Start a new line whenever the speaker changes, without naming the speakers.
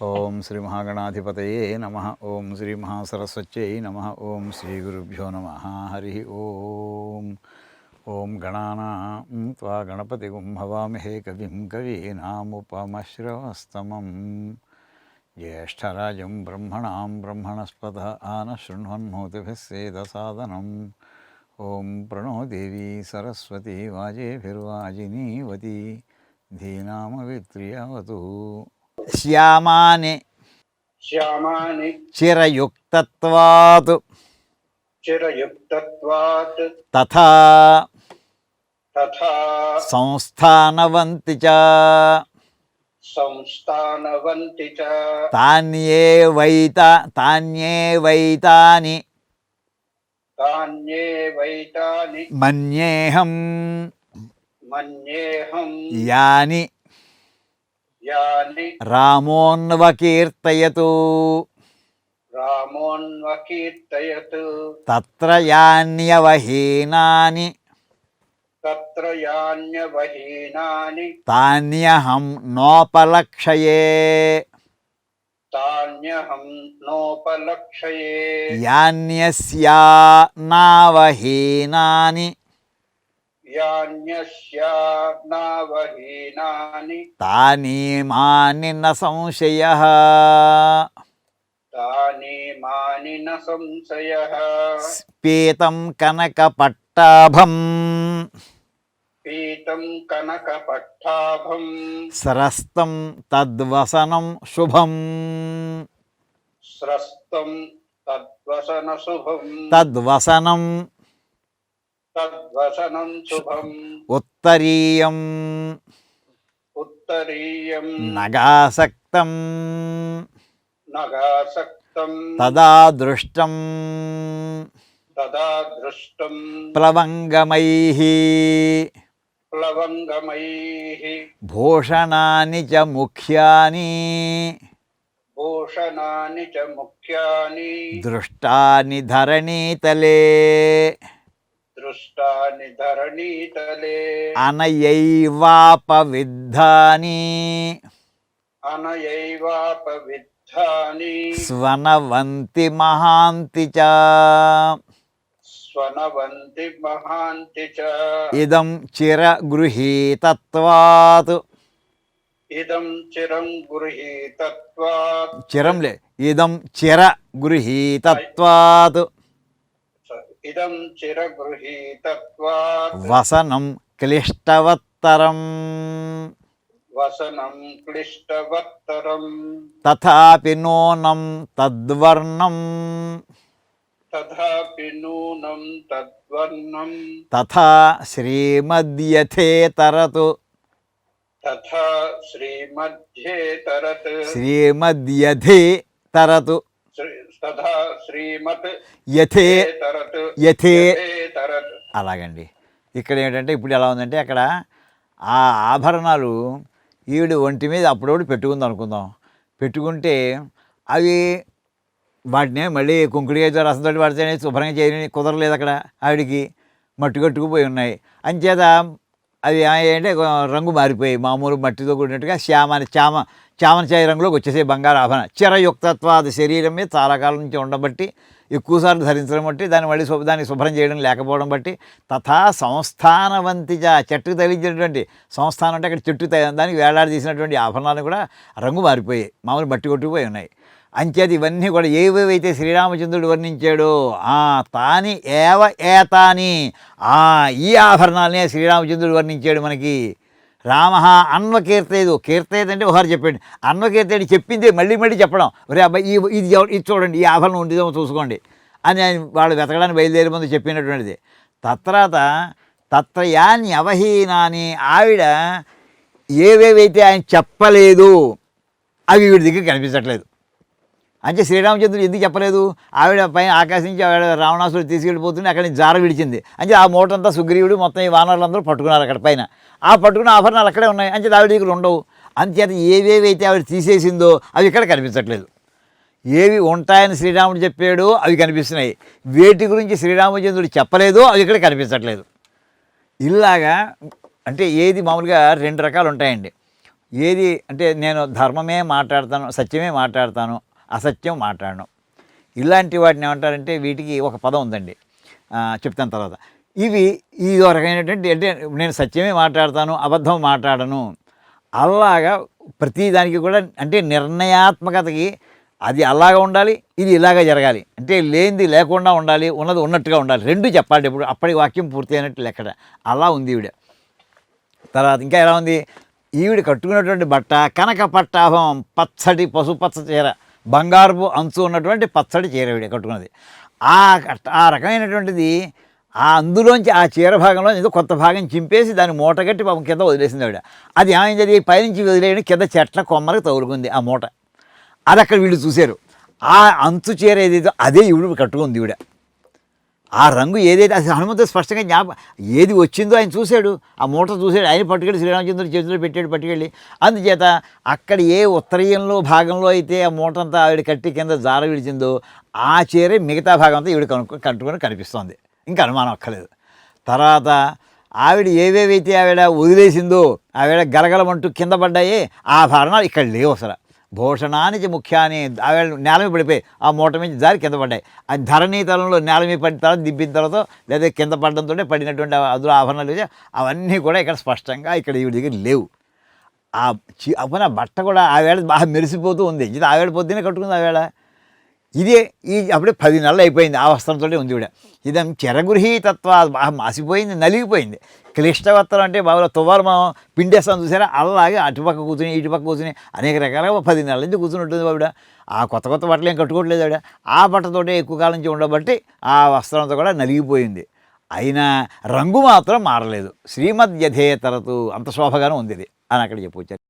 ఓం శ్రీ మహాగణాధిపతయే నమః. ఓం శ్రీ మహాసరస్వత్యై నమః. ఓం శ్రీ గురుభ్యో నమః. హరి ఓం. ఓం గణానాం త్వా గణపతిగుం హవామహే కవిం కవీనాముపమశ్రవస్తమం. జ్యేష్ఠరాజం బ్రహ్మణాం బ్రహ్మణస్పతః ఆనశృణ్వన్నోతిభిः సేదసాదనం. ఓం ప్రణో దేవీ సరస్వతి వాజేభిర్వాజినీవతి ధీనామవిత్రియవతు. శ్యామాని చిరయుక్తత్వాత్ తథా సంస్థానవంతి చ తాన్యేవైతాని మన్యేహం యాని రామోన్వకీర్తయతు తత్ర యాన్యవహీనాని తాన్యహం నోపలక్షయే. యాన్యస్యా నావహీనాని తానీమాని న సంశయః. పీతం కనకపట్టాభం స్రస్తం తద్వసనం శుభం. తద్వసనం ఉత్తరీయం నగాసక్తం తదా దృష్టం ప్లవంగమైః భూషణాని చ ముఖ్యాని దృష్టాని ధరణీతలే. అనయైవాపవిద్ధాని స్వనవంతి మహాంతి చ. ఇదం చిరగృహీతత్వాత్ చిరంలే ఇదం చిరగృహీతత్వాత్ వసనం క్లిష్టవత్తరం. తథాపి నూనం తద్వర్ణం తథా శ్రీమద్యథేతరతు. శ్రీమద్యథేతరతు అలాగండి. ఇక్కడ ఏంటంటే ఇప్పుడు ఎలా ఉందంటే అక్కడ ఆ ఆభరణాలు ఈవిడ ఒంటి మీద అప్పుడప్పుడు పెట్టుకుందాం అనుకుందాం. పెట్టుకుంటే అవి వాటిని మళ్ళీ కుంకుడితో రసంతో పడితేనే శుభ్రంగా చేయని కుదరలేదు. అక్కడ ఆవిడికి మట్టుకట్టుకుపోయి ఉన్నాయి. అంచేత అవి ఏంటంటే రంగు మారిపోయి మామూలు మట్టితో కూడినట్టుగా చామన చాయ రంగులోకి వచ్చేసే బంగారు ఆభరణ. చిరయుక్తత్వాది శరీరం మీద చాలా కాలం నుంచి ఉండబట్టి ఎక్కువసార్లు ధరించడం బట్టి దాన్ని శుభ్రం చేయడం లేకపోవడం బట్టి తథా సంస్థానవంతిజ చెట్టుకు తగిలించినటువంటి సంస్థానం అంటే అక్కడ చెట్టు దానికి వేలాడి తీసినటువంటి ఆభరణాలు కూడా రంగు మారిపోయాయి, మామూలు బట్టి కొట్టుకుపోయి ఉన్నాయి. అంచేత ఇవన్నీ కూడా ఏవేవైతే శ్రీరామచంద్రుడు వర్ణించాడో తాని ఏవ ఏతాని ఈ ఆభరణాలనే శ్రీరామచంద్రుడు వర్ణించాడు మనకి. రామ అన్వకీర్తేదు, కీర్తేది అంటే ఒకసారి చెప్పండి, అన్వకీర్తేది చెప్పింది మళ్ళీ మళ్ళీ చెప్పడం. ఒరే అబ్బాయి ఇది చూడండి, ఈ ఆభరణం ఉండిదేమో చూసుకోండి అని ఆయన వాళ్ళు వెతకడానికి బయలుదేరే ముందు చెప్పినటువంటిది. తత్ర యాని అవహీనాని, ఆవిడ ఏవేవైతే ఆయన చెప్పలేదు అవి వీడి దగ్గర కనిపించట్లేదు. అంటే శ్రీరామచంద్రుడు ఎందుకు చెప్పలేదు? ఆవిడ పైన ఆకాశం నుంచి ఆవిడ రావణాసురుడు తీసుకెళ్ళిపోతుంటే అక్కడి నుంచి జార విడిచింది. అంటే ఆ మూటంతా సుగ్రీవుడు మొత్తం ఈ వానరులందరూ పట్టుకున్నారు అక్కడ పైన. ఆ పట్టుకున్న ఆభరణాలు అక్కడే ఉన్నాయి. అంచేత ఆవిడ దగ్గర ఉండవు. అంచేత ఏవేవైతే ఆవిడ తీసేసిందో అవి ఇక్కడ కనిపించట్లేదు. ఏవి ఉంటాయని శ్రీరాముడు చెప్పాడో అవి కనిపిస్తున్నాయి. వేటి గురించి శ్రీరామచంద్రుడు చెప్పలేదో అవి ఇక్కడ కనిపించట్లేదు. ఇలాగా అంటే ఏది మామూలుగా రెండు రకాలు ఉంటాయండి. ఏది అంటే నేను ధర్మమే మాట్లాడతాను, సత్యమే మాట్లాడతాను, అసత్యం మాట్లాడను. ఇలాంటి వాటిని ఏమంటారంటే వీటికి ఒక పదం ఉందండి, చెప్తాను తర్వాత. ఇవి ఇదో రకమైనటువంటి అంటే నేను సత్యమే మాట్లాడతాను, అబద్ధం మాట్లాడను, అలాగా ప్రతిదానికి కూడా అంటే నిర్ణయాత్మకతకి అది అలాగా ఉండాలి, ఇది ఇలాగ జరగాలి, అంటే లేనిది లేకుండా ఉండాలి, ఉన్నది ఉన్నట్టుగా ఉండాలి, రెండు చెప్పాలి. ఇప్పుడు అప్పటి వాక్యం పూర్తి అయినట్టు లెక్కడ. అలా ఉంది ఈవిడ. తర్వాత ఇంకా ఎలా ఉంది, ఈవిడ కట్టుకున్నటువంటి బట్ట కనక పట్టాభం, పచ్చడి పసుపచ్చ చీర, బంగారపు అంచు ఉన్నటువంటి పచ్చడి చీర ఈవిడ కట్టుకున్నది. ఆ రకమైనటువంటిది అందులోంచి ఆ చీర భాగంలో ఏదో కొత్త భాగం చింపేసి దాన్ని మూటగట్టి పాపం కింద వదిలేసింది ఆవిడ. అది ఏమైంది, పైనుంచి వదిలేయడం కింద చెట్ల కొమ్మలకు తగులుకుంది ఆ మూట. అది అక్కడ వీళ్ళు చూశారు. ఆ అంచు చీర ఏదైతే అదే ఈవిడ కట్టుకుంది. ఈవిడ ఆ రంగు ఏదైతే అది హనుమంతుడు స్పష్టంగా ఏది వచ్చిందో ఆయన చూశాడు, ఆ మూట చూశాడు, ఆయన పట్టుకెళ్ళి శ్రీరామచంద్రుడి చేతిలో పట్టుకెళ్ళి. అందుచేత అక్కడ ఏ ఉత్తరీయంలో భాగంలో అయితే ఆ మూట అంతా ఆవిడ కట్టి కింద జార విడిచిందో ఆ చీరే మిగతా భాగం అంతా ఈవిడ కట్టుకొని కనిపిస్తోంది. ఇంకా అనుమానం అక్కర్లేదు. తర్వాత ఆవిడ ఏవేవైతే ఆవిడ వదిలేసిందో ఆవిడ గలగలమంటూ కింద పడ్డాయే ఆ ఆభరణాలు ఇక్కడ లేవు అసలు. భూషణానికి ముఖ్యాన్ని ఆవిడ నేల మీద పడిపోయి ఆ మూట మీద జారి కింద పడ్డాయి. అది ధరణీతలంలో నేల మీద పడిన తర్వాత దిబ్బిన తర్వాత లేదా కింద పడడంతో పడినటువంటి అందులో ఆభరణాలు అవన్నీ కూడా ఇక్కడ స్పష్టంగా ఇక్కడ ఈవిడ దగ్గర లేవు. అప్పుడు ఆ బట్ట కూడా ఆవేళ బాగా మెరిసిపోతూ ఉంది. ఇది ఆవేళ పొద్దునే కట్టుకుంది ఆవేళ. ఇదే అప్పుడే 10 నెలలు అయిపోయింది ఆ వస్త్రంతో ఉంది ఈవిడ. ఇదేం చిరగృహీతత్వ బాగా మాసిపోయింది, నలిగిపోయింది. క్లిష్టవస్త్రం అంటే బాగా తువ్వాలు మనం పిండేస్తాం చూసారా, అలాగే అటుపక్క కూర్చుని ఇటుపక్క కూర్చుని అనేక రకాలుగా 10 నెలల నుంచి కూర్చుని ఉంటుంది ఆవిడ. ఆ కొత్త బట్టలు ఏం కట్టుకోవట్లేదు ఆవిడ. ఆ బట్టతోటే ఎక్కువ కాలం నుంచి ఉండబట్టి ఆ వస్త్రంతో కూడా నలిగిపోయింది. అయినా రంగు మాత్రం మారలేదు. శ్రీమద్యథేతరతు అంత శోభగానే ఉంది ఇది అని అక్కడ చెప్పొచ్చారు.